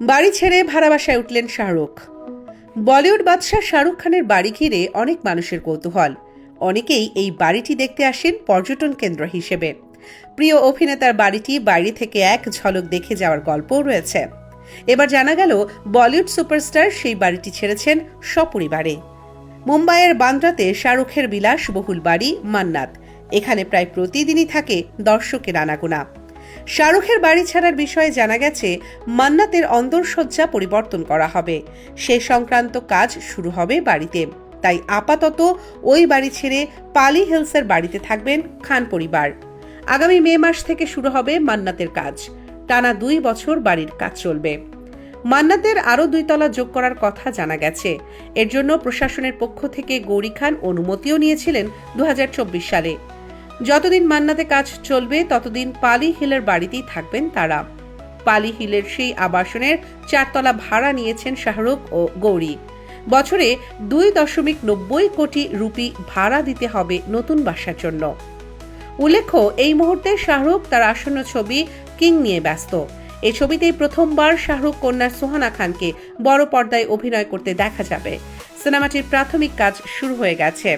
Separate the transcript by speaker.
Speaker 1: বাড়ি ছেড়ে ভাড়া বাসায় উঠলেন শাহরুখ। বলিউড বাদশাহ শাহরুখ খানের বাড়ি ঘিরে অনেক মানুষের কৌতূহল। অনেকেই এই বাড়িটি দেখতে আসেন পর্যটন কেন্দ্র হিসেবে। প্রিয় অভিনেতার বাড়িটি বাইরে থেকে এক ঝলক দেখে যাওয়ার গল্পও রয়েছে। এবার জানা গেল বলিউড সুপারস্টার সেই বাড়িটি ছেড়েছেন সপরিবারে। মুম্বাইয়ের বান্দ্রাতে শাহরুখের বিলাসবহুল বাড়ি মান্নাত। এখানে প্রায় প্রতিদিনই থাকে দর্শকের আনাগোনা। শাহরুখের বাড়ি ছাড়ার বিষয়ে জানা গেছে মান্নাতের অন্দরসজ্জা পরিবর্তন করা হবে। সে সংক্রান্ত কাজ শুরু হবে বাড়িতে। তাই আপাতত ওই বাড়ি ছেড়ে পালি হিলসের বাড়িতে থাকবেন খান পরিবার। আগামী মে মাস থেকে শুরু হবে মান্নাতের কাজ। টানা 2 বছর বাড়ির কাজ চলবে। মান্নাতের আরও 2 তলা যোগ করার কথা জানা গেছে। এর জন্য প্রশাসনের পক্ষ থেকে গৌরী খান অনুমতিও নিয়েছিলেন 2024 সালে। যতদিন মান্নাতে কাজ চলবে ততদিন পালি হিলের বাড়িতেই থাকবেন তারা। পালি হিলের সেই আবাসনের 4 তলা ভাড়া নিয়েছেন শাহরুখ ও গৌরী। বছরে 2.90 কোটি রুপি ভাড়া দিতে হবে নতুন বাসার জন্য। উল্লেখ্য, এই মুহূর্তে শাহরুখ তার আসন্ন ছবি কিং নিয়ে ব্যস্ত। এই ছবিতেই প্রথমবার শাহরুখ কন্যা সুহানা খানকে বড় পর্দায় অভিনয় করতে দেখা যাবে। সিনেমাটির প্রাথমিক কাজ শুরু হয়ে গেছে।